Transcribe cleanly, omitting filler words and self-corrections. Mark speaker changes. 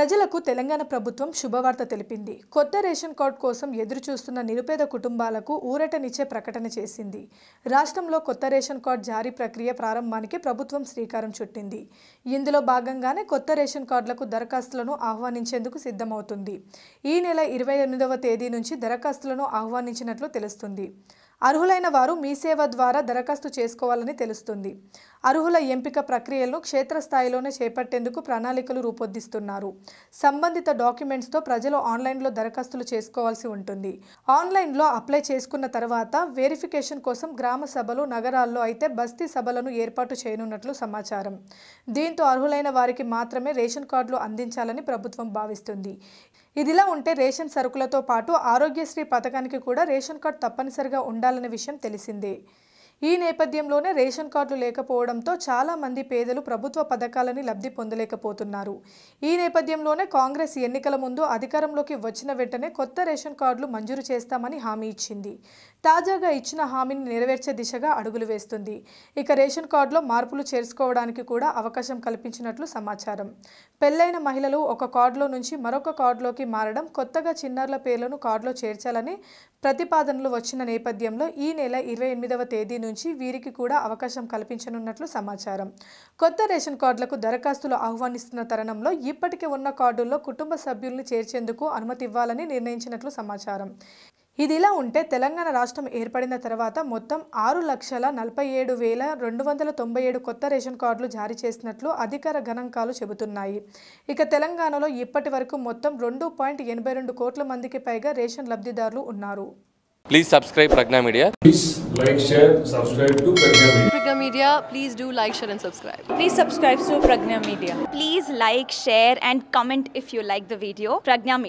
Speaker 1: ప్రజలకు తెలంగాణ ప్రభుత్వం శుభవార్త తెలిపింది. కొత్త రేషన్ కార్డు కోసం ఎదురు చూస్తున్న నిరుపేద కుటుంబాలకు ఊరటనిచ్చే ప్రకటన చేసింది. రాష్ట్రంలో కొత్త రేషన్ కార్డు జారీ ప్రక్రియ ప్రారంభానికి ప్రభుత్వం శ్రీకారం చుట్టింది. ఇందులో భాగంగానే కొత్త రేషన్ కార్డులకు దరఖాస్తులను ఆహ్వానించేందుకు సిద్ధమవుతుంది. ఈ నెల 28వ తేదీ నుంచి దరఖాస్తులను ఆహ్వానించినట్లు తెలుస్తుంది. అర్హులైన వారు మీ సేవ ద్వారా దరఖాస్తు చేసుకోవాలని తెలుస్తుంది. అర్హుల ఎంపిక ప్రక్రియలను క్షేత్రస్థాయిలోనే చేపట్టేందుకు ప్రణాళికలు రూపొందిస్తున్నారు. సంబంధిత డాక్యుమెంట్స్తో ప్రజలు ఆన్లైన్లో దరఖాస్తులు చేసుకోవాల్సి ఉంటుంది. ఆన్లైన్లో అప్లై చేసుకున్న తర్వాత వెరిఫికేషన్ కోసం గ్రామ సభలు, నగరాల్లో అయితే బస్తీ సభలను ఏర్పాటు చేయనున్నట్లు సమాచారం. దీంతో అర్హులైన వారికి మాత్రమే రేషన్ కార్డులు అందించాలని ప్రభుత్వం భావిస్తుంది. ఇదిలా ఉంటే రేషన్ సరుకులతో పాటు ఆరోగ్యశ్రీ పథకానికి కూడా రేషన్ కార్డు తప్పనిసరిగా ఉండాలనే విషయం తెలిసిందే. ఈ నేపథ్యంలోనే రేషన్ కార్డులు లేకపోవడంతో చాలా మంది పేదలు ప్రభుత్వ పథకాలని లబ్ధి పొందలేకపోతున్నారు. ఈ నేపథ్యంలోనే కాంగ్రెస్ ఎన్నికల ముందు అధికారంలోకి వచ్చిన వెంటనే కొత్త రేషన్ కార్డులు మంజూరు చేస్తామని హామీ ఇచ్చింది. తాజాగా ఇచ్చిన హామీని నెరవేర్చే దిశగా అడుగులు వేస్తుంది. ఇక రేషన్ కార్డులో మార్పులు చేసుకోవడానికి కూడా అవకాశం కల్పించినట్లు సమాచారం. పెళ్లైన మహిళలు ఒక కార్డులో నుంచి మరొక కార్డులోకి మారడం, కొత్తగా చిన్నారుల పేర్లను కార్డులో చేర్చాలని ప్రతిపాదనలు వచ్చిన నేపథ్యంలో ఈ నెల 28వ తేదీ నుంచి వీరికి కూడా అవకాశం కల్పించనున్నట్లు సమాచారం. కొత్త రేషన్ కార్డులకు దరఖాస్తులు ఆహ్వానిస్తున్న తరుణంలో ఇప్పటికే ఉన్న కార్డుల్లో కుటుంబ సభ్యుల్ని చేర్చేందుకు అనుమతి ఇవ్వాలని నిర్ణయించినట్లు సమాచారం. ఇదిలా ఉంటే తెలంగాణ రాష్ట్రం ఏర్పడిన తర్వాత మొత్తం 6,47,297 కొత్త రేషన్ కార్డులు జారీ చేసినట్లు అధికార గణాంకాలు చెబుతున్నాయి. ఇక తెలంగాణలో ఇప్పటి వరకు మొత్తం 2.82 కోట్ల మందికి పైగా రేషన్ లబ్ధిదారులు ఉన్నారు.
Speaker 2: Please subscribe Pragna Media.
Speaker 3: Please like, share, subscribe to Pragna Media.
Speaker 4: Pragna Media, please do like, share and subscribe.
Speaker 5: Please subscribe to Pragna Media.
Speaker 6: Please like, share and comment if you like the video. Pragna Media.